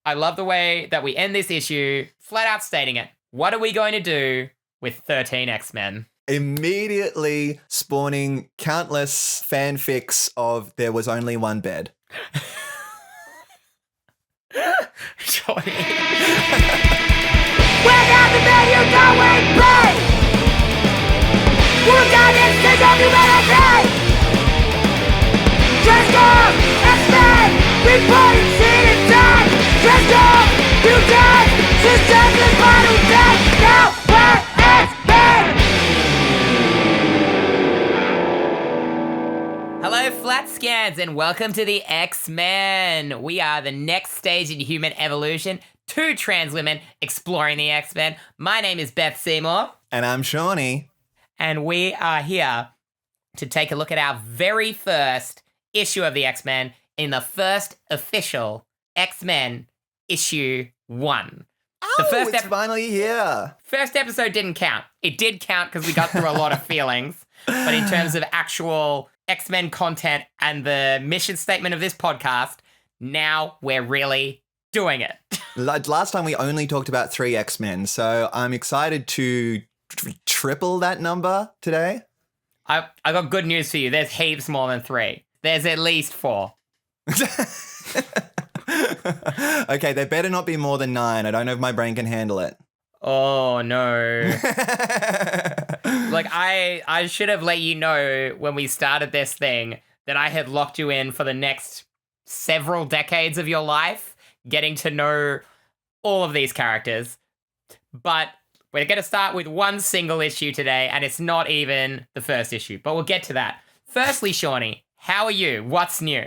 I love the way that we end this issue, flat out stating it. What are we going to do with 13 X-Men? Immediately spawning countless fanfics of there was only one bed. Johnny. Without the bed, you go in pain. We're down instinct of humanity. Transform, X-Men, reporting scene in time. Transform, mutant, systems and final death. Now we're X-Men. Hello, Flat Scans, and welcome to the X-Men. We are the next stage in human evolution. Two trans women exploring the X-Men. My name is Beth Seymour. And I'm Seanny. And we are here to take a look at our very first issue of the X-Men in the first official X-Men issue 1. It's finally here. First episode didn't count. It did count because we got through a lot of feelings. But in terms of actual X-Men content and the mission statement of this podcast, now we're really doing it. Last time we only talked about 3 X-Men, so I'm excited to triple that number today. I got good news for you. There's heaps more than 3. There's at least 4. Okay, there better not be more than 9. I don't know if my brain can handle it. Oh, no. Like, I should have let you know when we started this thing that I had locked you in for the next several decades of your life, getting to know all of these characters. But we're going to start with one single issue today, and it's not even the first issue, but we'll get to that. Firstly, Seanny, how are you? What's new?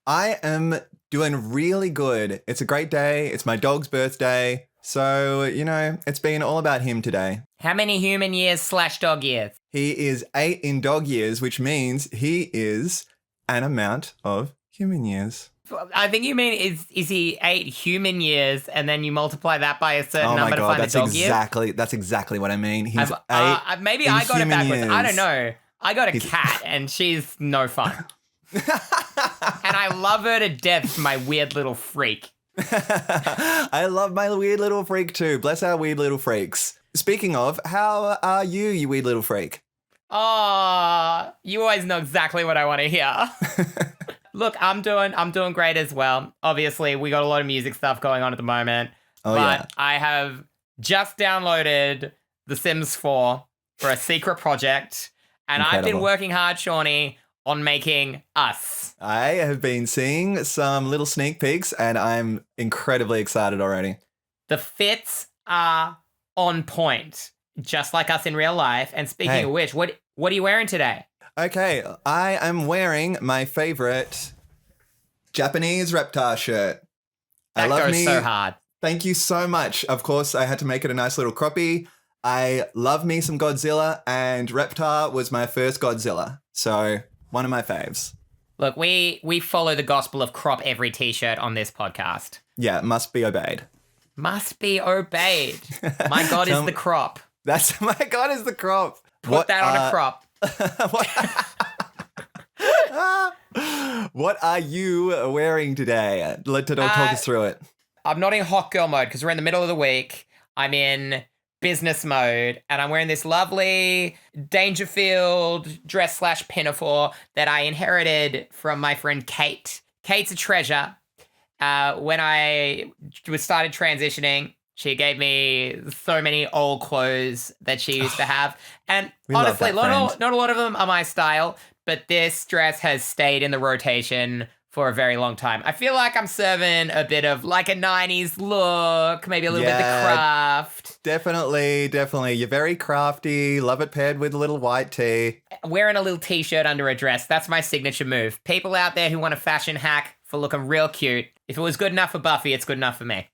I am doing really good. It's a great day. It's my dog's birthday. So, it's been all about him today. How many human years / dog years? He is 8 in dog years, which means he is an amount of human years. I think you mean is he 8 human years and then you multiply that by a certain number to find the dog years? That's exactly what I mean. He's 8 maybe I got it backwards. Years. I don't know. I got a cat and she's no fun. And I love her to death, my weird little freak. I love my weird little freak too. Bless our weird little freaks. Speaking of, how are you, you weird little freak? Oh, you always know exactly what I want to hear. Look, I'm doing great as well. Obviously, we got a lot of music stuff going on at the moment. Oh, but yeah. I have just downloaded The Sims 4 for a secret project. And Incredible. I've been working hard, Seanny, on making us. I have been seeing some little sneak peeks and I'm incredibly excited already. The fits are on point, just like us in real life. And speaking of which, what are you wearing today? Okay, I am wearing my favorite Japanese Reptar shirt. That goes so hard. Thank you so much. Of course, I had to make it a nice little croppy. I love me some Godzilla, and Reptar was my first Godzilla. So, one of my faves. Look, we follow the gospel of crop every t-shirt on this podcast. Yeah, must be obeyed. Must be obeyed. My God is the crop. That's my God is the crop. Put that on a crop. What are you wearing today? Talk us through it. I'm not in hot girl mode because we're in the middle of the week. I'm in business mode, and I'm wearing this lovely Dangerfield dress / pinafore that I inherited from my friend Kate. Kate's a treasure. When I started transitioning, she gave me so many old clothes that she used to have. And honestly, not a lot of them are my style, but this dress has stayed in the rotation for a very long time. I feel like I'm serving a bit of like a 90s look, maybe a little bit of the craft. Definitely. You're very crafty. Love it paired with a little white tee. Wearing a little t-shirt under a dress. That's my signature move. People out there who want a fashion hack for looking real cute. If it was good enough for Buffy, it's good enough for me.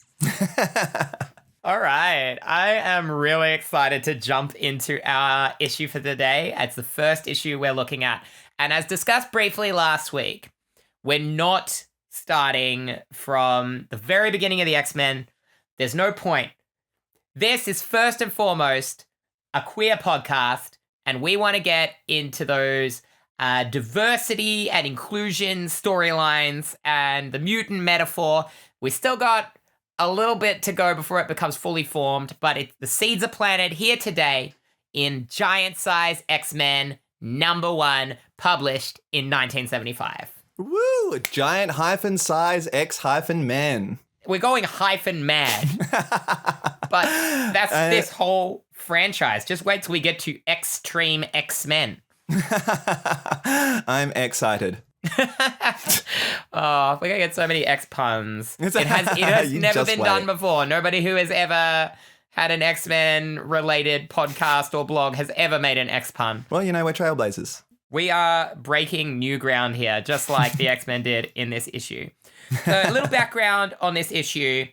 All right. I am really excited to jump into our issue for today. It's the first issue we're looking at. And as discussed briefly last week, we're not starting from the very beginning of the X-Men. There's no point. This is first and foremost a queer podcast, and we want to get into those diversity and inclusion storylines and the mutant metaphor We still got a little bit to go before it becomes fully formed, but the seeds are planted here today in Giant Size X-Men #1, published in 1975. Woo! Giant size X-Men. We're going hyphen mad. But that's this whole franchise. Just wait till we get to Extreme X-Men. I'm excited. Oh, we're going to get so many X puns. It has never been done before. Nobody who has ever had an X-Men related podcast or blog has ever made an X pun. Well, we're trailblazers. We are breaking new ground here, just like the X-Men did in this issue. So a little background on this issue.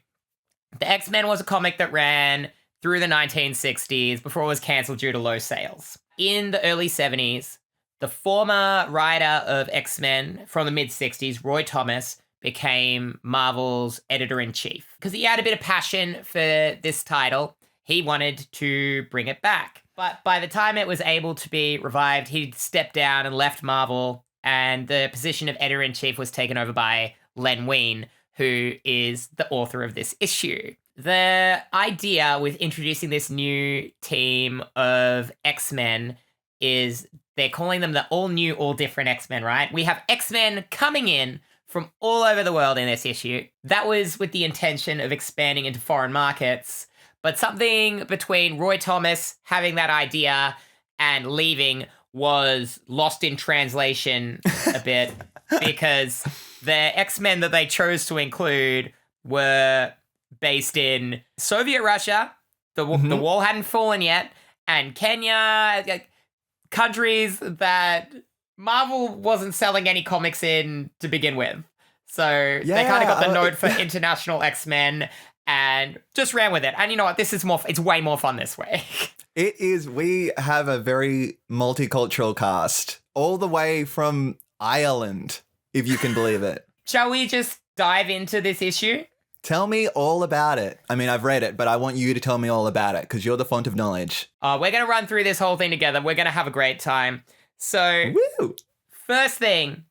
The X-Men was a comic that ran through the 1960s before it was cancelled due to low sales. In the early 70s, the former writer of X-Men from the mid-60s, Roy Thomas, became Marvel's editor-in-chief. Because he had a bit of passion for this title, he wanted to bring it back. But by the time it was able to be revived, he'd stepped down and left Marvel, and the position of editor-in-chief was taken over by Len Wein, who is the author of this issue. The idea with introducing this new team of X-Men is they're calling them the all-new, all-different X-Men, right? We have X-Men coming in from all over the world in this issue. That was with the intention of expanding into foreign markets, but something between Roy Thomas having that idea and leaving was lost in translation a bit because the X-Men that they chose to include were based in Soviet Russia. The wall hadn't fallen yet, and Kenya, countries that Marvel wasn't selling any comics in to begin with. So they kind of got the note for international X-Men and just ran with it. And you know what? It's way more fun this way. It is. We have a very multicultural cast, all the way from Ireland, if you can believe it. Shall we just dive into this issue? Tell me all about it. I mean, I've read it, but I want you to tell me all about it because you're the font of knowledge. We're going to run through this whole thing together. We're going to have a great time. So, First thing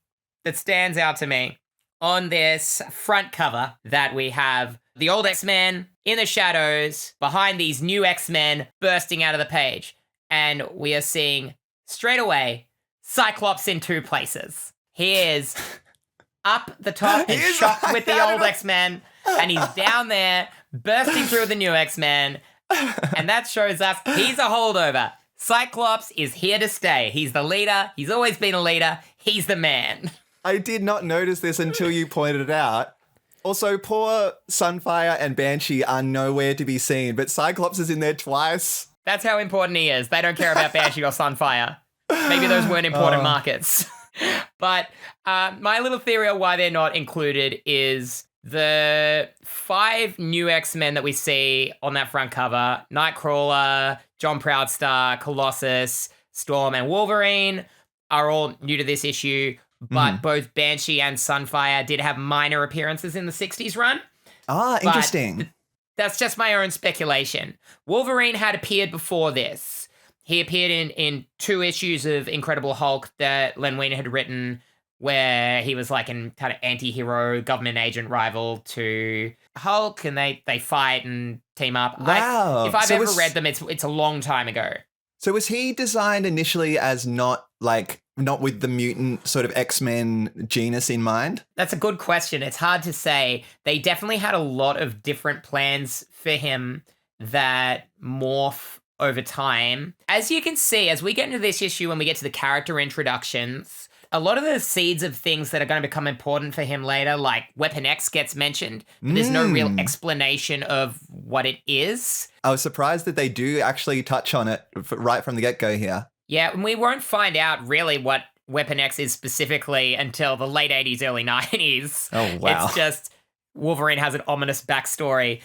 that stands out to me on this front cover that we have the old X-Men in the shadows behind these new X-Men bursting out of the page. And we are seeing straight away Cyclops in two places. He is up the top and shot with the old X-Men, and he's down there bursting through the new X-Men, and that shows us he's a holdover. Cyclops is here to stay. He's the leader. He's always been a leader. He's the man. I did not notice this until you pointed it out. Also, poor Sunfire and Banshee are nowhere to be seen, but Cyclops is in there twice. That's how important he is. They don't care about Banshee or Sunfire. Maybe those weren't important markets. But my little theory on why they're not included is the 5 new X-Men that we see on that front cover, Nightcrawler, John Proudstar, Colossus, Storm, and Wolverine, are all new to this issue, but both Banshee and Sunfire did have minor appearances in the 60s run. Ah, interesting. That's just my own speculation. Wolverine had appeared before this. He appeared in 2 issues of Incredible Hulk that Len Wein had written, where he was like an kind of anti-hero government agent rival to Hulk, and they fight and team up. Wow. If I've ever read them, it's a long time ago. So was he designed initially as not with the mutant sort of X-Men genus in mind? That's a good question. It's hard to say. They definitely had a lot of different plans for him that morph over time. As you can see, as we get into this issue, when we get to the character introductions, a lot of the seeds of things that are going to become important for him later, like Weapon X gets mentioned, but there's no real explanation of what it is. I was surprised that they do actually touch on it right from the get-go here. Yeah, and we won't find out really what Weapon X is specifically until the late 80s, early 90s. Oh, wow. It's just Wolverine has an ominous backstory.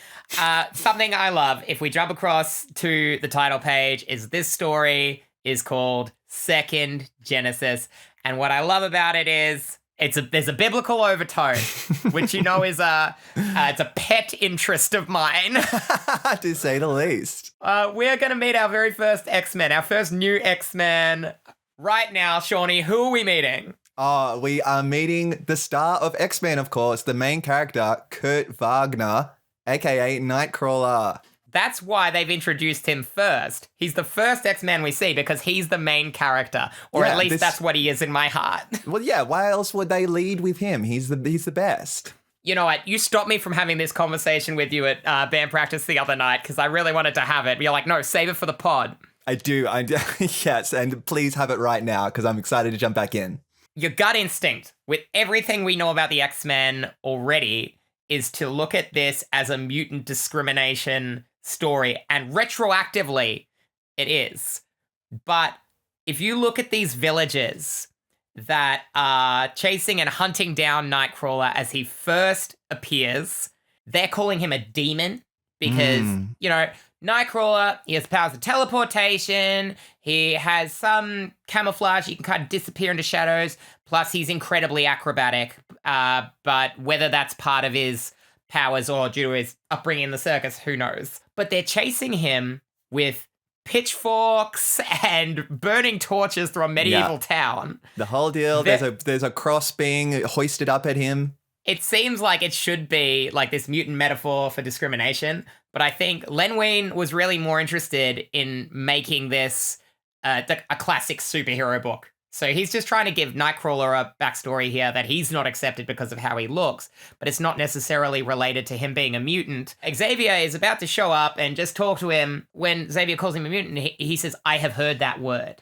Something I love, if we jump across to the title page, is this story is called Second Genesis. And what I love about it is there's a biblical overtone, which is it's a pet interest of mine. To say the least. We're going to meet our very first X-Men, our first new X-Men right now. Seanny, who are we meeting? Oh, we are meeting the star of X-Men, of course, the main character, Kurt Wagner, aka Nightcrawler. That's why they've introduced him first. He's the first X-Man we see because he's the main character. Or Yeah, at least that's what he is in my heart. Well, yeah, why else would they lead with him? He's the best. You know what? You stopped me from having this conversation with you at band practice the other night because I really wanted to have it. You're like, no, save it for the pod. I do. Yes, and please have it right now because I'm excited to jump back in. Your gut instinct with everything we know about the X-Men already is to look at this as a mutant discrimination story, and retroactively it is. But if you look at these villagers that are chasing and hunting down Nightcrawler as he first appears, they're calling him a demon because, you know, Nightcrawler, he has powers of teleportation, he has some camouflage, he can kind of disappear into shadows, plus he's incredibly acrobatic, but whether that's part of his powers or due to his upbringing in the circus, who knows. But they're chasing him with pitchforks and burning torches through a medieval town. The whole deal, there's a cross being hoisted up at him. It seems like it should be like this mutant metaphor for discrimination, but I think Len Wein was really more interested in making this a classic superhero book. So he's just trying to give Nightcrawler a backstory here that he's not accepted because of how he looks, but it's not necessarily related to him being a mutant. Xavier is about to show up and just talk to him. When Xavier calls him a mutant, he says, "I have heard that word."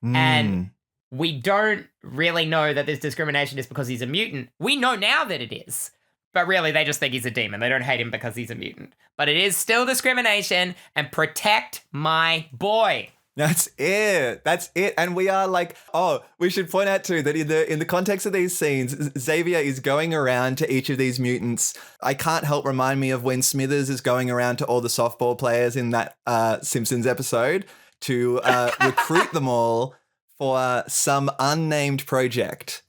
And we don't really know that this discrimination is because he's a mutant. We know now that it is. But really, they just think he's a demon. They don't hate him because he's a mutant. But it is still discrimination, and protect my boy. That's it. And we are like, we should point out too that in the context of these scenes, Xavier is going around to each of these mutants. I can't help remind me of when Smithers is going around to all the softball players in that Simpsons episode to recruit them all for some unnamed project.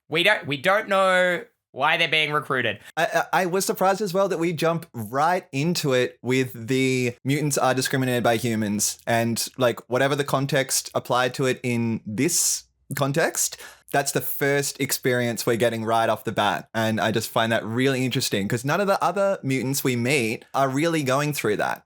We don't know why they're being recruited. I was surprised as well that we jump right into it with the mutants are discriminated by humans, and like whatever the context applied to it in this context, that's the first experience we're getting right off the bat. And I just find that really interesting because none of the other mutants we meet are really going through that.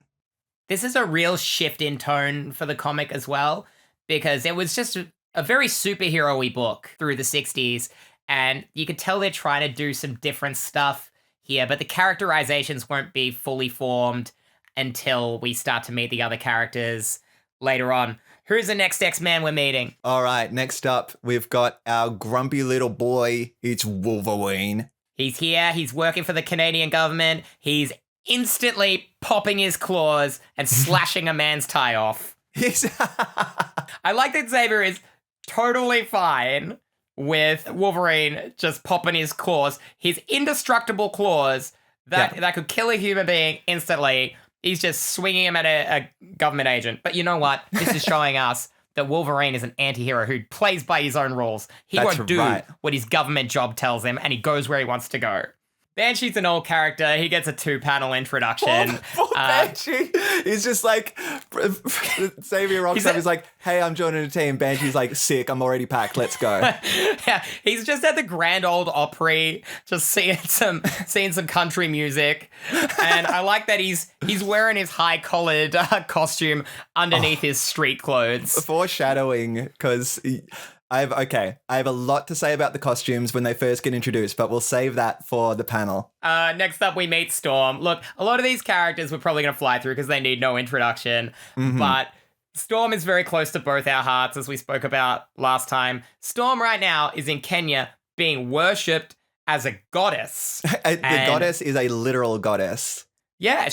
This is a real shift in tone for the comic as well, because it was just a very superhero-y book through the 60s. And you could tell they're trying to do some different stuff here, but the characterizations won't be fully formed until we start to meet the other characters later on. Who's the next X-Man we're meeting? All right, next up, we've got our grumpy little boy. It's Wolverine. He's here. He's working for the Canadian government. He's instantly popping his claws and slashing a man's tie off. I like that Xavier is totally fine with Wolverine just popping his claws, his indestructible claws that could kill a human being instantly. He's just swinging him at a government agent. But you know what? This is showing us that Wolverine is an anti-hero who plays by his own rules. He won't do what his government job tells him, and he goes where he wants to go. Banshee's an old character. He gets a 2-panel introduction. Poor Banshee. He's just like, Xavier rocks up. He's like, hey, I'm joining a team. Banshee's like, sick. I'm already packed. Let's go. Yeah, he's just at the Grand Ole Opry, just seeing some country music. And I like that he's wearing his high-collared costume underneath his street clothes. Foreshadowing, because I have a lot to say about the costumes when they first get introduced, but we'll save that for the panel. Next up, we meet Storm. Look, a lot of these characters we're probably going to fly through because they need no introduction, but Storm is very close to both our hearts, as we spoke about last time. Storm right now is in Kenya being worshipped as a goddess. The goddess is a literal goddess. Yeah,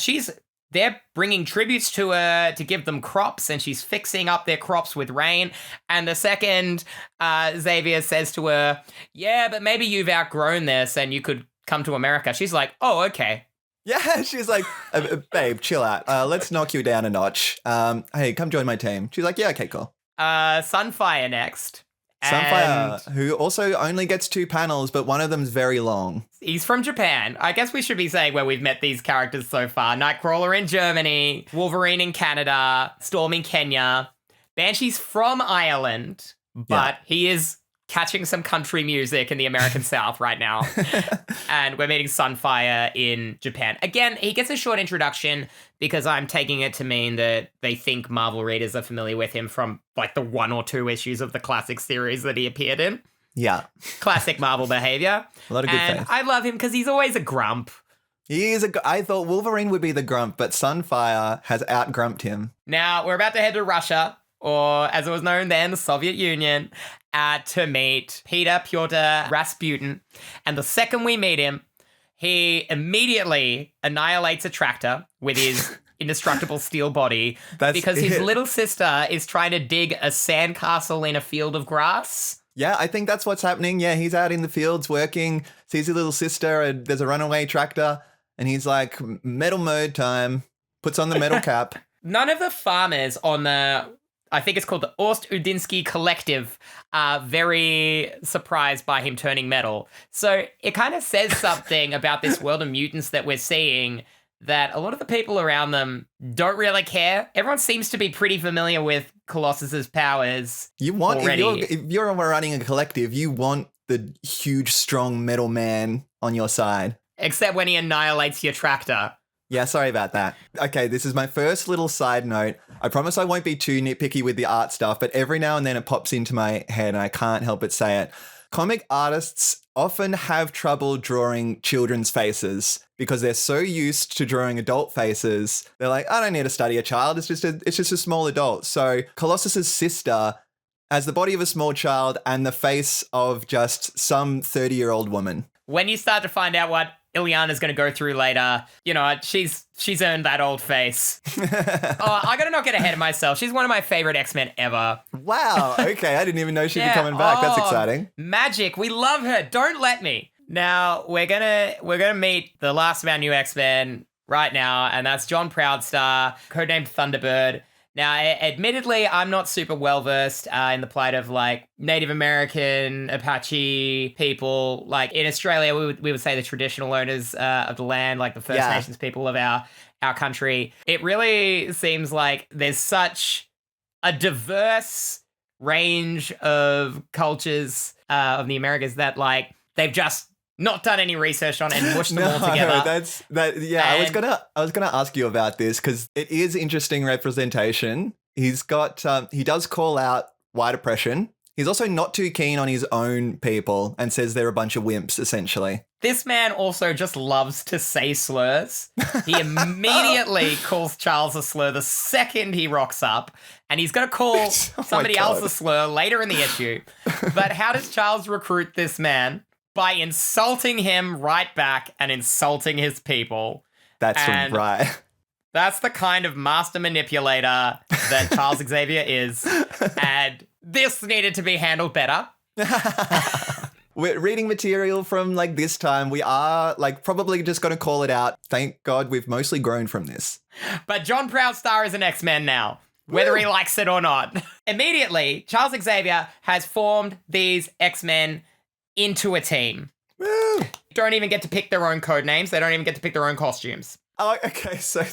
they're bringing tributes to her to give them crops, and she's fixing up their crops with rain. And the second Xavier says to her, yeah, but maybe you've outgrown this and you could come to America. She's like, oh, okay. Yeah, she's like, babe, chill out. Let's knock you down a notch. Hey, come join my team. She's like, yeah, okay, cool. Sunfire next. Sunfire, who also only gets 2 panels, but one of them's very long. He's from Japan. I guess we should be saying where we've met these characters so far. Nightcrawler in Germany, Wolverine in Canada, Storm in Kenya. Banshee's from Ireland, but he is catching some country music in the American South right now. And we're meeting Sunfire in Japan. Again, he gets a short introduction because I'm taking it to mean that they think Marvel readers are familiar with him from like the 1 or 2 issues of the classic series that he appeared in. Yeah. Classic Marvel behavior. A lot of good And faith. I love him because he's always a grump. I thought Wolverine would be the grump, but Sunfire has outgrumped him. Now, we're about to head to Russia, or as it was known then, the Soviet Union, to meet Peter Pyotr Rasputin. And the second we meet him, he immediately annihilates a tractor with his indestructible steel body because his little sister is trying to dig a sandcastle in a field of grass. Yeah, I think that's what's happening. Yeah, he's out in the fields working, sees his little sister, and there's a runaway tractor, and he's like, metal mode time, puts on the metal cap. None of the farmers on the, I think it's called the Ost-Udinsky Collective, are very surprised by him turning metal. So it kind of says something about this world of mutants that we're seeing, that a lot of the people around them don't really care. Everyone seems to be pretty familiar with Colossus's powers. If you're running a collective, you want the huge, strong metal man on your side. Except when he annihilates your tractor. Yeah, sorry about that. Okay, this is my first little side note. I promise I won't be too nitpicky with the art stuff, but every now and then it pops into my head and I can't help but say it. Comic artists often have trouble drawing children's faces because they're so used to drawing adult faces. They're like, I don't need to study a child. It's just a small adult. So Colossus's sister has the body of a small child and the face of just some 30-year-old woman. When you start to find out what Ilyana's going to go through later, you know, she's earned that old face. I got to not get ahead of myself. She's one of my favorite X-Men ever. Wow. Okay. I didn't even know she'd be coming back. That's exciting. Magic. We love her. Don't let me. Now, we're gonna meet the last of our new X-Men right now, and that's John Proudstar, codenamed Thunderbird. Now, admittedly, I'm not super well-versed in the plight of, like, Native American, Apache people. Like, in Australia, we would say the traditional owners of the land, like the First Nations people of our country. It really seems like there's such a diverse range of cultures of the Americas that, like, they've just not done any research on and mushed them all together. I was gonna ask you about this because it is interesting representation. He does call out white oppression. He's also not too keen on his own people and says they're a bunch of wimps, essentially. This man also just loves to say slurs. He immediately calls Charles a slur the second he rocks up, and he's going to call somebody else a slur later in the issue. But how does Charles recruit this man? By insulting him right back and insulting his people. That's right. That's the kind of master manipulator that Charles Xavier is. And this needed to be handled better. We're reading material from like this time. We are like probably just going to call it out. Thank God we've mostly grown from this. But John Proudstar is an X-Men now, whether he likes it or not. Immediately, Charles Xavier has formed these X-Men into a team. Woo. Don't even get to pick their own code names. They don't even get to pick their own costumes. Oh, okay. So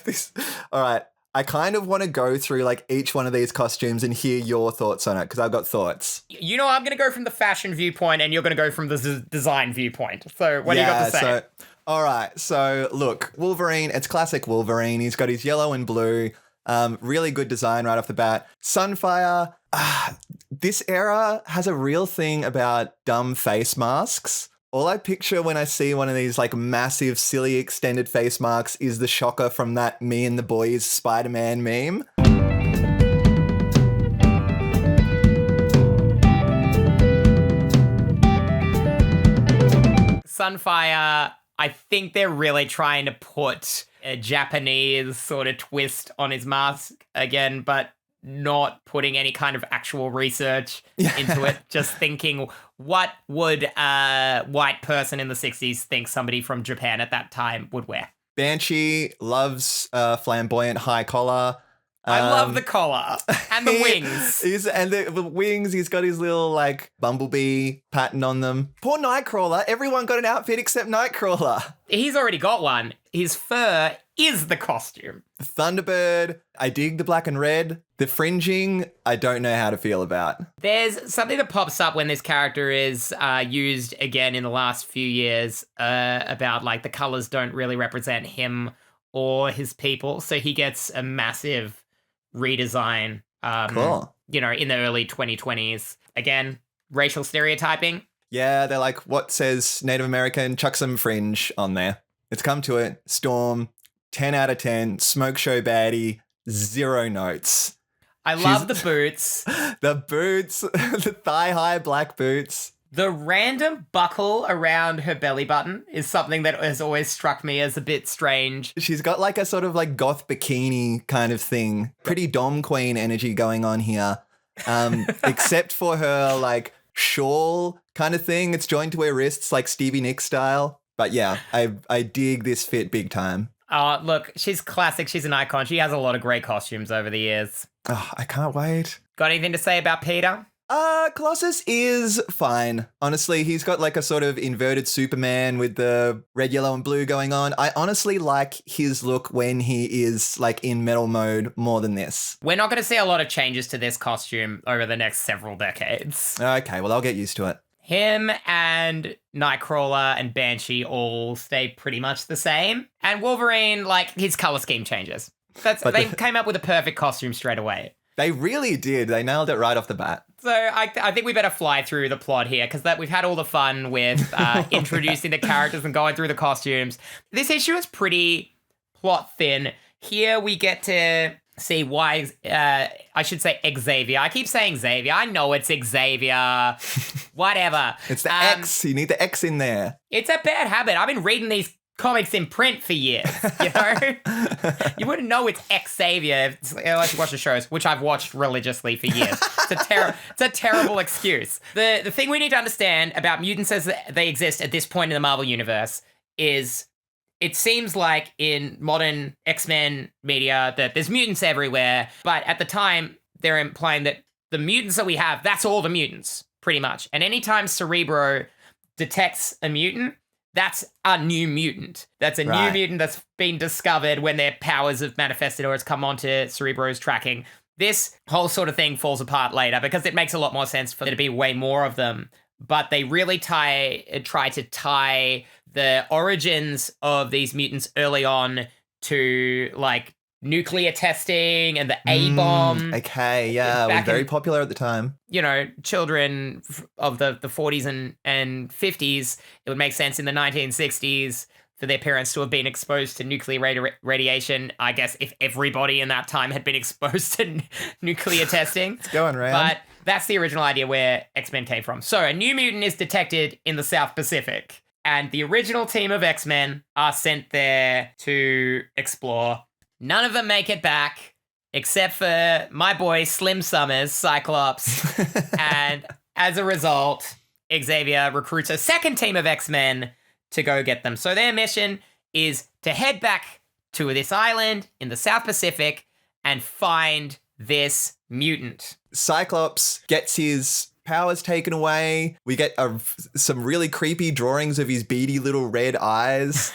all right. I kind of want to go through like each one of these costumes and hear your thoughts on it because I've got thoughts. You know, I'm going to go from the fashion viewpoint and you're going to go from the design viewpoint. So what do you got to say? All right. So look, Wolverine, it's classic Wolverine. He's got his yellow and blue. Really good design right off the bat. Sunfire. This era has a real thing about dumb face masks. All I picture when I see one of these like massive, silly, extended face masks is the Shocker from that Me and the Boys Spider-Man meme. Sunfire, I think they're really trying to put a Japanese sort of twist on his mask again, but not putting any kind of actual research into it. Just thinking, what would a white person in the 60s think somebody from Japan at that time would wear? Banshee loves flamboyant high collar. I love the collar and the wings. The wings, he's got his little, like, bumblebee pattern on them. Poor Nightcrawler. Everyone got an outfit except Nightcrawler. He's already got one. His fur is the costume. Thunderbird, I dig the black and red. The fringing, I don't know how to feel about. There's something that pops up when this character is used again in the last few years about, like, the colors don't really represent him or his people. So he gets a massive redesign, Cool. In the early 2020s. Again, racial stereotyping. Yeah, they're like, what says Native American? Chuck some fringe on there. It's come to it. Storm, 10 out of 10. Smoke show baddie, 0 notes. I love the boots. The boots, the thigh-high black boots. The random buckle around her belly button is something that has always struck me as a bit strange. She's got like a sort of like goth bikini kind of thing. Pretty Dom Queen energy going on here. Except for her like shawl kind of thing. It's joined to her wrists like Stevie Nicks style. But yeah, I dig this fit big time. Look, she's classic. She's an icon. She has a lot of great costumes over the years. Oh, I can't wait. Got anything to say about Peter? Colossus is fine. Honestly, he's got like a sort of inverted Superman with the red, yellow, and blue going on. I honestly like his look when he is like in metal mode more than this. We're not going to see a lot of changes to this costume over the next several decades. Okay, well, I'll get used to it. Him and Nightcrawler and Banshee all stay pretty much the same. And Wolverine, like, his color scheme changes. They came up with a perfect costume straight away. They really did. They nailed it right off the bat. So I think we better fly through the plot here because we've had all the fun with introducing the characters and going through the costumes. This issue is pretty plot thin. Here we get to see why, I should say Xavier. I keep saying Xavier. I know it's Xavier. Whatever. It's the X. You need the X in there. It's a bad habit. I've been reading these comics in print for years, you know? You wouldn't know it's Xavier unless you watch the shows, which I've watched religiously for years. It's a terrible excuse. The thing we need to understand about mutants as they exist at this point in the Marvel Universe is it seems like in modern X-Men media that there's mutants everywhere, but at the time they're implying that the mutants that we have, that's all the mutants, pretty much. And anytime Cerebro detects a mutant, that's a new mutant. That's a new mutant that's been discovered when their powers have manifested or has come onto Cerebro's tracking. This whole sort of thing falls apart later because it makes a lot more sense for there to be way more of them. But they really try to tie the origins of these mutants early on to like nuclear testing and the A-bomb. Okay, yeah, it was very popular at the time. You know, children of the 40s and 50s, it would make sense in the 1960s for their parents to have been exposed to nuclear radiation. I guess if everybody in that time had been exposed to nuclear testing. It's going around. But that's the original idea where X-Men came from. So a new mutant is detected in the South Pacific, and the original team of X-Men are sent there to explore. None of them make it back, except for my boy Slim Summers, Cyclops. And as a result, Xavier recruits a second team of X-Men to go get them. So their mission is to head back to this island in the South Pacific and find this mutant. Cyclops gets his powers taken away. We get some really creepy drawings of his beady little red eyes,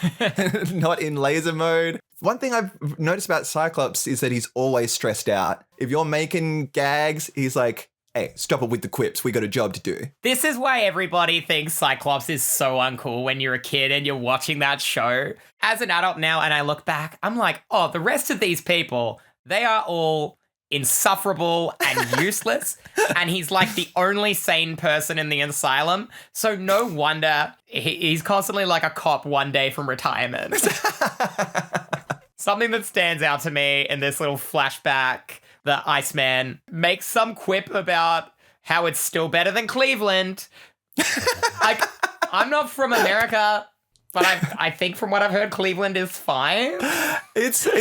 not in laser mode. One thing I've noticed about Cyclops is that he's always stressed out. If you're making gags, he's like, hey, stop it with the quips. We got a job to do. This is why everybody thinks Cyclops is so uncool when you're a kid and you're watching that show. As an adult now, and I look back, I'm like, oh, the rest of these people, they are all insufferable and useless. And he's like the only sane person in the asylum. So no wonder he's constantly like a cop one day from retirement. Something that stands out to me in this little flashback, the Iceman makes some quip about how it's still better than Cleveland. Like, I'm not from America, but I think from what I've heard, Cleveland is fine. So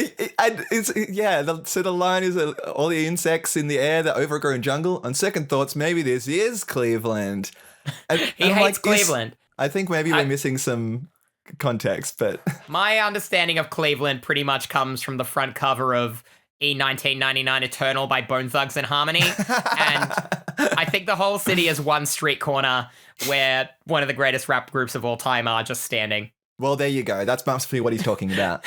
the line is all the insects in the air, the overgrown jungle. On second thoughts, maybe this is Cleveland. He hates Cleveland. I think maybe we're missing some context, but my understanding of Cleveland pretty much comes from the front cover of E1999 Eternal by Bone Thugs and Harmony. And I think the whole city is one street corner where one of the greatest rap groups of all time are just standing. Well, there you go. That's mostly what he's talking about.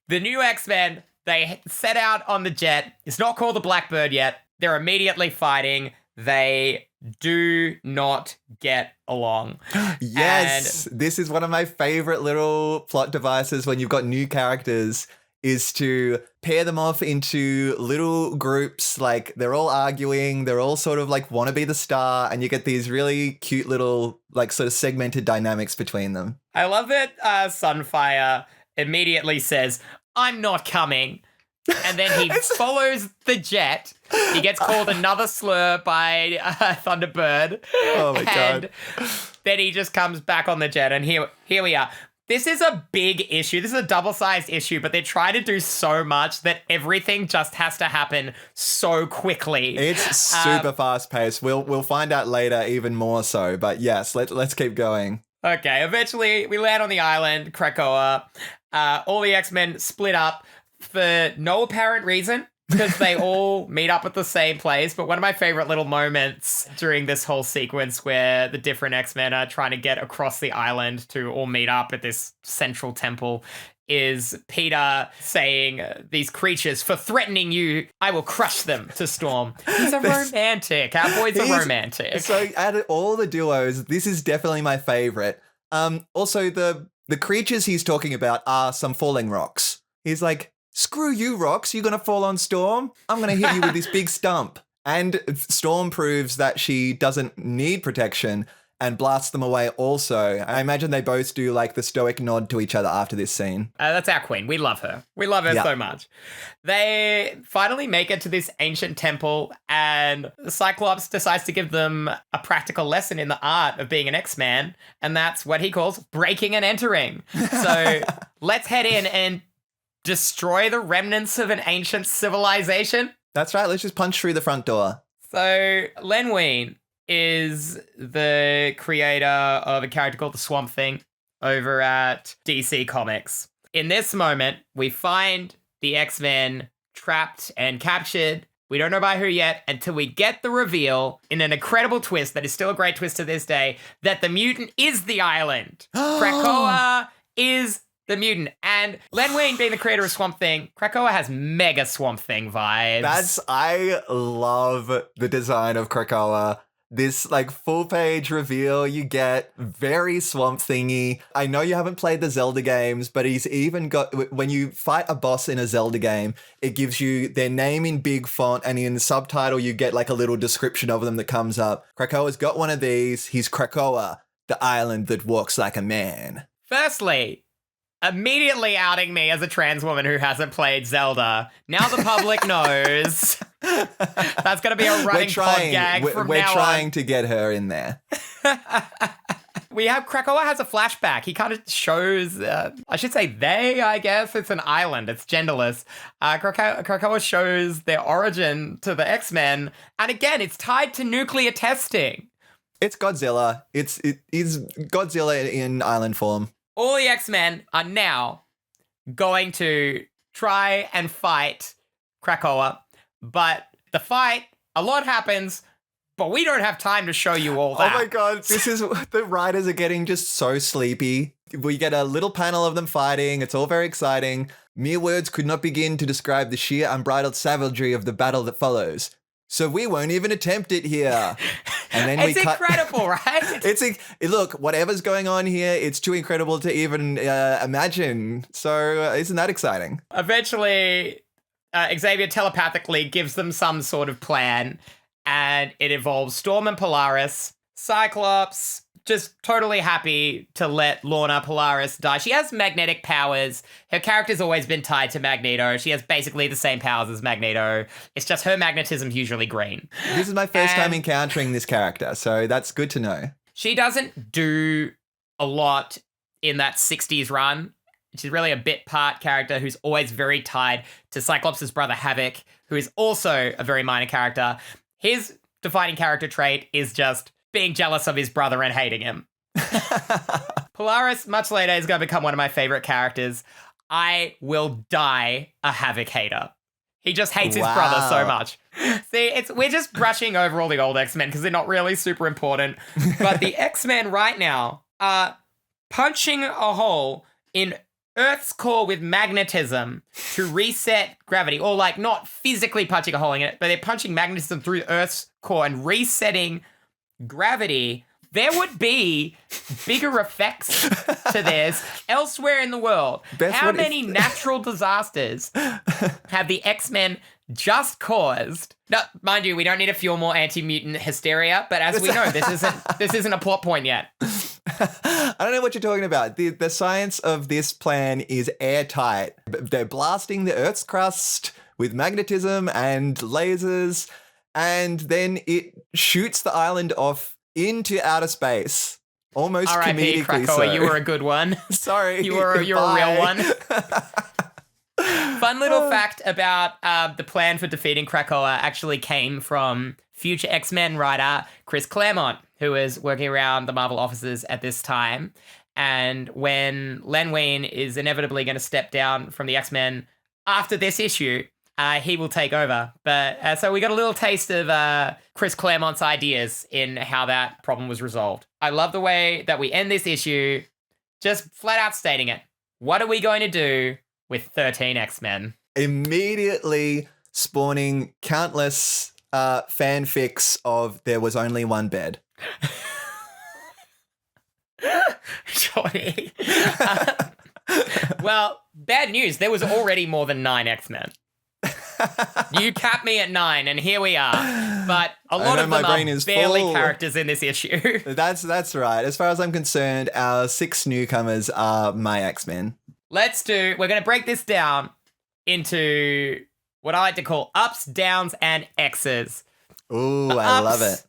The new X-Men, they set out on the jet. It's not called the Blackbird yet. They're immediately fighting. They do not get along. Yes, this is one of my favorite little plot devices when you've got new characters, is to pair them off into little groups. Like, they're all arguing, they're all sort of like want to be the star, and you get these really cute little like sort of segmented dynamics between them. I love that Sunfire immediately says, "I'm not coming." And then he follows the jet. He gets called another slur by Thunderbird. Oh my God. And then he just comes back on the jet, and here we are. This is a big issue. This is a double-sized issue, but they try to do so much that everything just has to happen so quickly. It's super fast-paced. We'll find out later even more so, but yes, let's keep going. Okay, eventually we land on the island, Krakoa. All the X-Men split up for no apparent reason, because they all meet up at the same place. But one of my favorite little moments during this whole sequence where the different X-Men are trying to get across the island to all meet up at this central temple is Peter saying, "These creatures, for threatening you, I will crush them," to Storm. He's a romantic. Our boy's a romantic. So out of all the duos, this is definitely my favorite. Also, the creatures he's talking about are some falling rocks. He's like, "Screw you, rocks. You're going to fall on Storm? I'm going to hit you with this big stump." And Storm proves that she doesn't need protection and blasts them away also. I imagine they both do like the stoic nod to each other after this scene. That's our queen. We love her. We love her so much. They finally make it to this ancient temple, and Cyclops decides to give them a practical lesson in the art of being an X-Man, and that's what he calls breaking and entering. So let's head in and destroy the remnants of an ancient civilization. That's right. Let's just punch through the front door. So Len Wein is the creator of a character called the Swamp Thing over at DC Comics. In this moment, we find the X-Men trapped and captured. We don't know by who yet until we get the reveal, in an incredible twist that is still a great twist to this day, that the mutant is the island. Krakoa is the mutant. And Len Wein, being the creator of Swamp Thing, Krakoa has mega Swamp Thing vibes. I love the design of Krakoa. This like full page reveal you get, very Swamp Thingy. I know you haven't played the Zelda games, but he's even got, when you fight a boss in a Zelda game, it gives you their name in big font, and in the subtitle you get like a little description of them that comes up. Krakoa's got one of these. He's Krakoa, the island that walks like a man. Firstly, immediately outing me as a trans woman who hasn't played Zelda. Now the public knows. That's going to be a running pod gag from now on. We're trying to get her in there. We have Krakoa has a flashback. He kind of shows, I should say they, I guess. It's an island. It's genderless. Krakoa shows their origin to the X-Men. And again, it's tied to nuclear testing. It's Godzilla. It is Godzilla in island form. All the X-Men are now going to try and fight Krakoa. But the fight, a lot happens, but we don't have time to show you all that. Oh my God, the writers are getting just so sleepy. We get a little panel of them fighting. It's all very exciting. Mere words could not begin to describe the sheer unbridled savagery of the battle that follows. So we won't even attempt it here. And then it's incredible, right? Look, whatever's going on here, it's too incredible to even imagine. So isn't that exciting? Eventually, Xavier telepathically gives them some sort of plan, and it involves Storm and Polaris. Cyclops, just totally happy to let Lorna Polaris die. She has magnetic powers. Her character's always been tied to Magneto. She has basically the same powers as Magneto. It's just her magnetism's usually green. This is my first time encountering this character, so that's good to know. She doesn't do a lot in that 60s run. She's really a bit part character who's always very tied to Cyclops' brother Havoc, who is also a very minor character. His defining character trait is just being jealous of his brother and hating him. Polaris, much later, is going to become one of my favorite characters. I will die a Havoc hater. He just hates his brother so much. See, we're just brushing over all the old X-Men because they're not really super important. But the X-Men right now are punching a hole in Earth's core with magnetism to reset gravity. Or, like, not physically punching a hole in it, but they're punching magnetism through Earth's core and resetting gravity. There would be bigger effects to this elsewhere in the world. How many natural disasters have the X-Men just caused? Now, mind you, we don't need to fuel more anti-mutant hysteria, but as we know, this isn't a plot point yet. I don't know what you're talking about. The science of this plan is airtight. They're blasting the Earth's crust with magnetism and lasers, and then it shoots the island off into outer space. Almost R.I.P. comedically Krakoa, so. you were a good one. Sorry. You're a real one. Fun little fact about the plan for defeating Krakoa actually came from future X-Men writer Chris Claremont, who was working around the Marvel offices at this time. And when Len Wein is inevitably going to step down from the X-Men after this issue, he will take over. But so we got a little taste of Chris Claremont's ideas in how that problem was resolved. I love the way that we end this issue just flat out stating it. What are we going to do with 13 X-Men? Immediately spawning countless fanfics of there was only one bed. Johnny. Well, bad news. There was already more than 9 X-Men. You capped me at 9, and here we are. But a lot of them are barely characters in this issue. That's right. As far as I'm concerned, our 6 newcomers are my X-Men. We're going to break this down into what I like to call ups, downs, and X's. Ooh, I love it.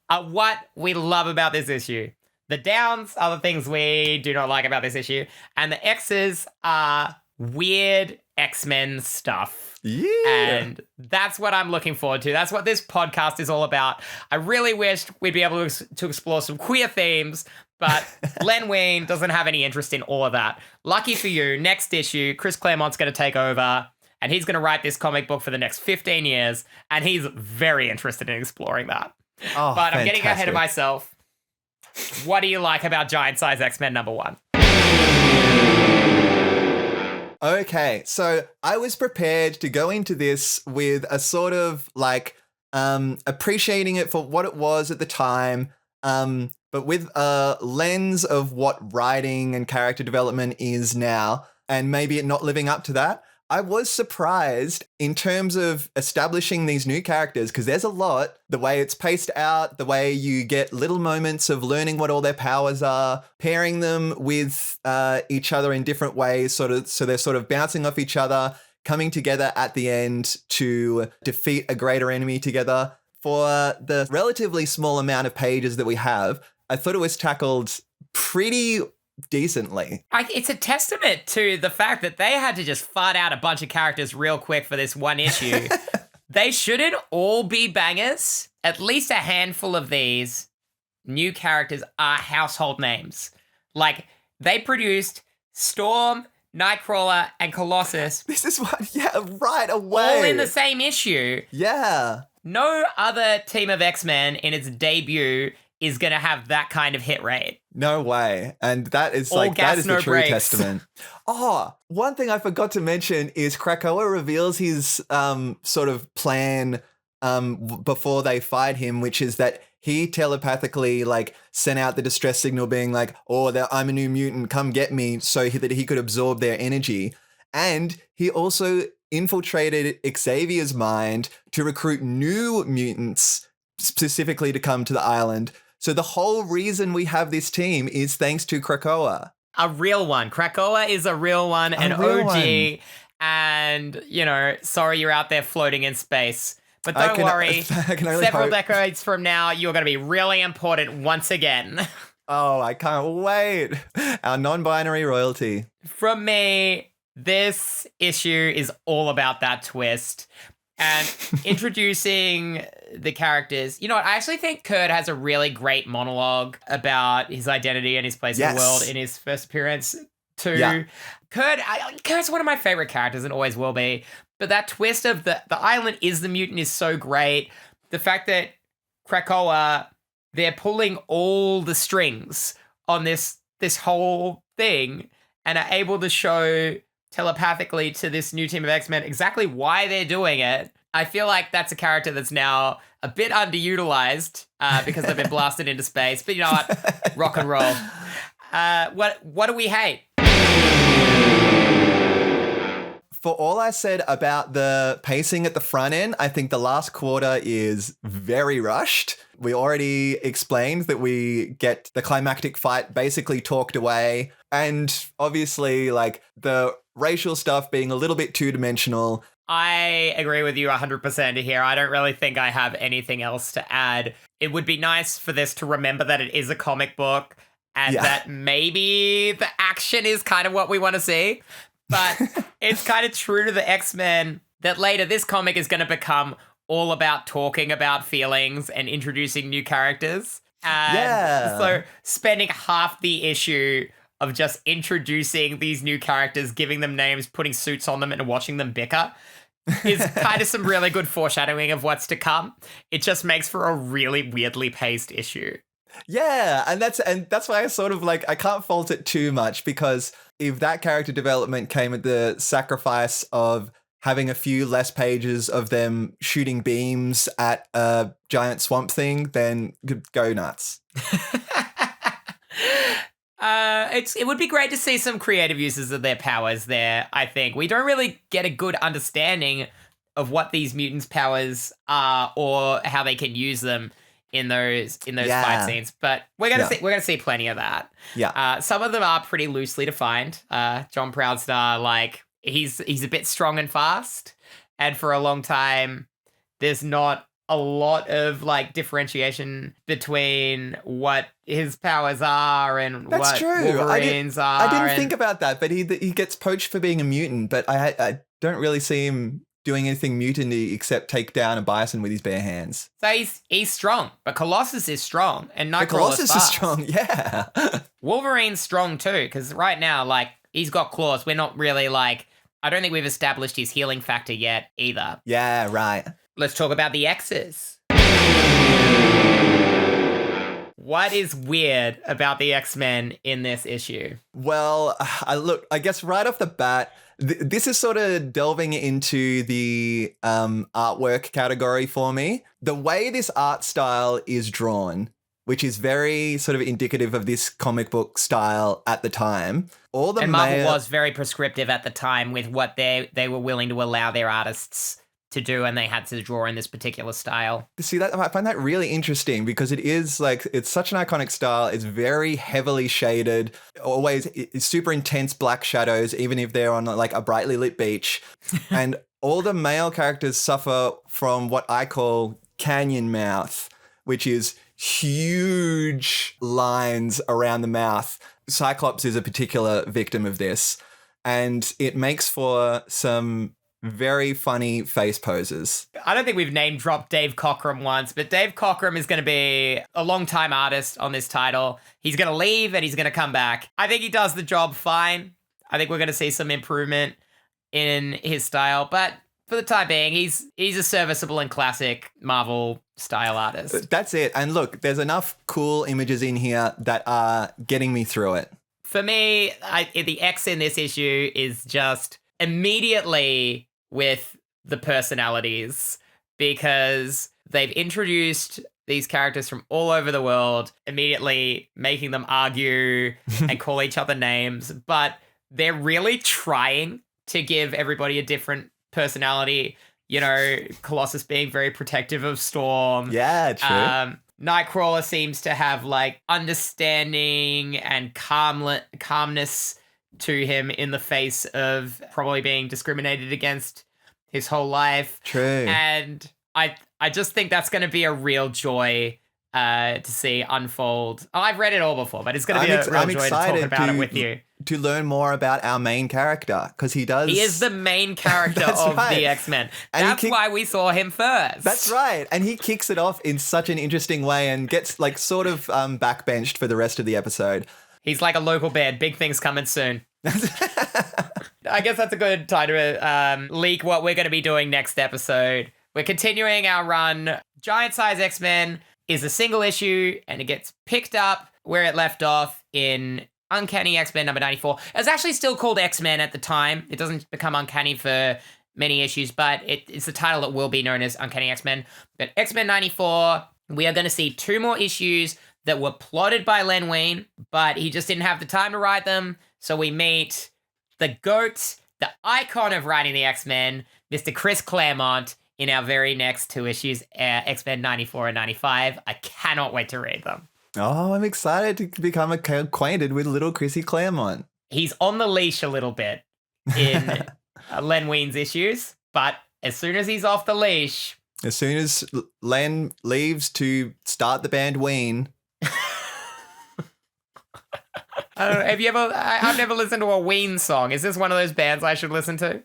Are what we love about this issue. The downs are the things we do not like about this issue. And the X's are weird X-Men stuff. Yeah. And that's what I'm looking forward to. That's what this podcast is all about. I really wished we'd be able to explore some queer themes, but Len Wein doesn't have any interest in all of that. Lucky for you, next issue, Chris Claremont's going to take over, and he's going to write this comic book for the next 15 years, and he's very interested in exploring that. Oh, but I'm getting ahead of myself. What do you like about Giant Size X-Men #1? Okay, so I was prepared to go into this with a sort of like appreciating it for what it was at the time, but with a lens of what writing and character development is now, and maybe it not living up to that. I was surprised in terms of establishing these new characters, because there's a lot, the way it's paced out, the way you get little moments of learning what all their powers are, pairing them with each other in different ways, so they're sort of bouncing off each other, coming together at the end to defeat a greater enemy together. For the relatively small amount of pages that we have, I thought it was tackled pretty decently. It's a testament to the fact that they had to just fart out a bunch of characters real quick for this one issue. They shouldn't all be bangers. At least a handful of these new characters are household names. Like, they produced Storm, Nightcrawler, and Colossus. This is what, yeah, right away. All in the same issue. Yeah. No other team of X-Men in its debut is going to have that kind of hit rate. No way. And that is All gas, that is no the true brakes. testament. Oh, one thing I forgot to mention is Krakoa reveals his sort of plan before they fight him, which is that he telepathically like sent out the distress signal being like, oh, I'm a new mutant, come get me, so that he could absorb their energy. And he also infiltrated Xavier's mind to recruit new mutants specifically to come to the island. So the whole reason we have this team is thanks to Krakoa. A real one. Krakoa is a real one, an real OG. And, you know, sorry you're out there floating in space. But don't worry, I can only several hope. decades from now, you're going to be really important once again. Oh, I can't wait. Our non-binary royalty. From me, this issue is all about that twist. And introducing the characters. You know what? I actually think Kurt has a really great monologue about his identity and his place in the world in his first appearance. to Yeah. Kurt's one of my favorite characters and always will be. But that twist of the island is the mutant is so great. The fact that Krakoa, they're pulling all the strings on this whole thing and are able to show telepathically to this new team of X-Men exactly why they're doing it. I feel like that's a character that's now a bit underutilized because they've been blasted into space. But you know what? Rock and roll. What do we hate? For all I said about the pacing at the front end, I think the last quarter is very rushed. We already explained that we get the climactic fight basically talked away. And obviously, like, the racial stuff being a little bit two-dimensional. I agree with you 100% here. I don't really think I have anything else to add. It would be nice for this to remember that it is a comic book and that maybe the action is kind of what we want to see. But it's kind of true to the X-Men that later this comic is going to become all about talking about feelings and introducing new characters. And so spending half the issue of just introducing these new characters, giving them names, putting suits on them and watching them bicker is kind of some really good foreshadowing of what's to come. It just makes for a really weirdly paced issue. Yeah, and that's why I sort of like, I can't fault it too much, because if that character development came at the sacrifice of having a few less pages of them shooting beams at a giant swamp thing, then go nuts. It would be great to see some creative uses of their powers there, I think. We don't really get a good understanding of what these mutants' powers are or how they can use them in those fight scenes, but we're gonna see plenty of that. Yeah. Some of them are pretty loosely defined. John Proudstar, like he's a bit strong and fast, and for a long time, there's not a lot of like differentiation between what his powers are and That's what true. Wolverine's are. I didn't think about that, but he gets poached for being a mutant, but I don't really see him doing anything mutant-y except take down a bison with his bare hands. So he's strong, but Colossus is strong, and Nightcrawler's Colossus fast. is strong, yeah. Wolverine's strong too, because right now, like, he's got claws. We're not really like, I don't think we've established his healing factor yet either. Yeah, right. Let's talk about the X's. What is weird about the X-Men in this issue? Well, I guess right off the bat, this is sort of delving into the artwork category for me. The way this art style is drawn, which is very sort of indicative of this comic book style at the time. And Marvel was very prescriptive at the time with what they were willing to allow their artists to do, and they had to draw in this particular style. See, that I find that really interesting because it is like, it's such an iconic style. It's very heavily shaded, always it's super intense black shadows, even if they're on like a brightly lit beach. And all the male characters suffer from what I call canyon mouth, which is huge lines around the mouth. Cyclops is a particular victim of this, and it makes for some very funny face poses. I don't think we've name dropped Dave Cockrum once, but Dave Cockrum is going to be a long-time artist on this title. He's going to leave and he's going to come back. I think he does the job fine. I think we're going to see some improvement in his style, but for the time being, he's a serviceable and classic Marvel style artist. That's it. And look, there's enough cool images in here that are getting me through it. For me, the X in this issue is just immediately with the personalities, because they've introduced these characters from all over the world, immediately making them argue and call each other names, but they're really trying to give everybody a different personality. You know, Colossus being very protective of Storm. Yeah, true. Nightcrawler seems to have like understanding and calmness to him in the face of probably being discriminated against his whole life. True. And I just think that's going to be a real joy to see unfold. Oh, I've read it all before, but it's going to be a real joy to talk about it with you. To learn more about our main character, because he is the main character of the X-Men. That's why we saw him first. That's right. And he kicks it off in such an interesting way and gets like sort of backbenched for the rest of the episode. He's like a local band. Big things coming soon. I guess that's a good time to leak what we're going to be doing next episode. We're continuing our run. Giant Size X-Men is a single issue, and it gets picked up where it left off in Uncanny X-Men number 94. It was actually still called X-Men at the time. It doesn't become Uncanny for many issues, but it's the title that will be known as Uncanny X-Men. But X-Men 94, we are going to see 2 more issues that were plotted by Len Wein, but he just didn't have the time to write them. So we meet the GOAT, the icon of writing the X-Men, Mr. Chris Claremont, in our very next 2 issues, X-Men 94 and 95. I cannot wait to read them. Oh, I'm excited to become acquainted with little Chrissy Claremont. He's on the leash a little bit in Len Wein's issues, but as soon as he's off the leash... As soon as Len leaves to start the band Ween... I don't know, have you ever... I've never listened to a Ween song. Is this one of those bands I should listen to?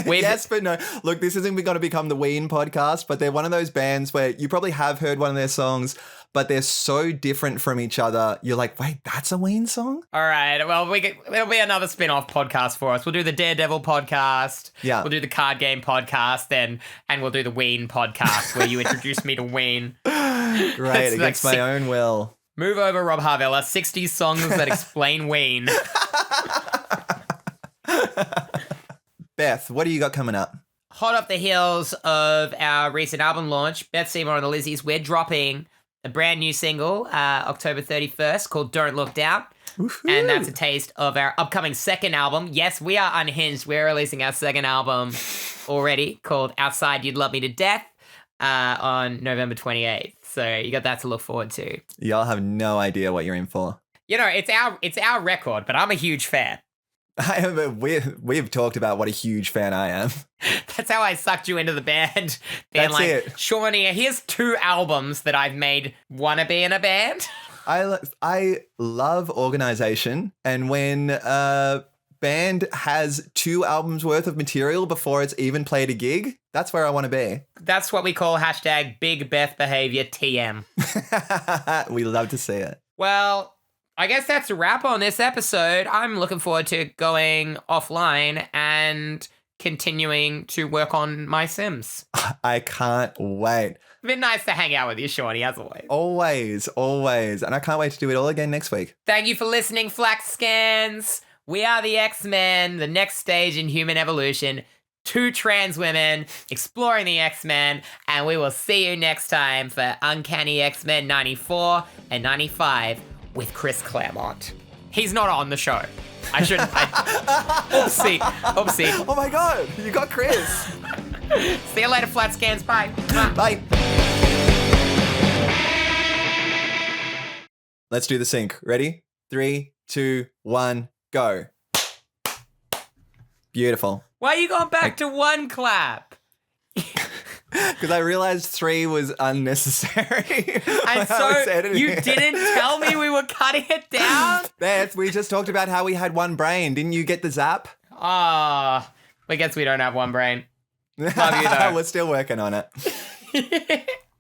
Yes, but no. Look, this isn't going to become the Ween podcast, but they're one of those bands where you probably have heard one of their songs, but they're so different from each other. You're like, wait, that's a Ween song? All right. Well, it'll be another spin-off podcast for us. We'll do the Daredevil podcast. Yeah. We'll do the card game podcast, and we'll do the Ween podcast where you introduce me to Ween. Great, It's against like my own will. Move over, Rob Harvella. 60 songs that explain Ween. Beth, what do you got coming up? Hot off the heels of our recent album launch, Beth, Seymour and the Lizzies, we're dropping a brand new single, October 31st, called Don't Look Down. Woo-hoo. And that's a taste of our upcoming second album. Yes, we are unhinged. We're releasing our second album already, called Outside You'd Love Me to Death, on November 28th. So you got that to look forward to. Y'all have no idea what you're in for. You know, it's our record, but I'm a huge fan. We've talked about what a huge fan I am. That's how I sucked you into the band. That's like, it. Seanny, here's 2 albums that I've made wanna be in a band. I love organization, and when a band has 2 albums worth of material before it's even played a gig, that's where I want to be. That's what we call hashtag Big Beth Behavior TM. We love to see it. Well, I guess that's a wrap on this episode. I'm looking forward to going offline and continuing to work on my Sims. I can't wait. It's been nice to hang out with you, Seanny, as always. Always. And I can't wait to do it all again next week. Thank you for listening, Flax Scans. We are the X-Men, the next stage in human evolution. 2 trans women exploring the X-Men, and we will see you next time for Uncanny X-Men 94 and 95 with Chris Claremont. He's not on the show. Oopsie. Oh my God, you got Chris. See you later, Flat Scans. Bye. Bye. Let's do the sync. Ready? 3, 2, 1, go. Beautiful. Why are you going back to 1 clap? Because I realized 3 was unnecessary. And so you didn't tell me we were cutting it down? Beth, we just talked about how we had 1 brain. Didn't you get the zap? I guess we don't have 1 brain. Love you, though. We're still working on it.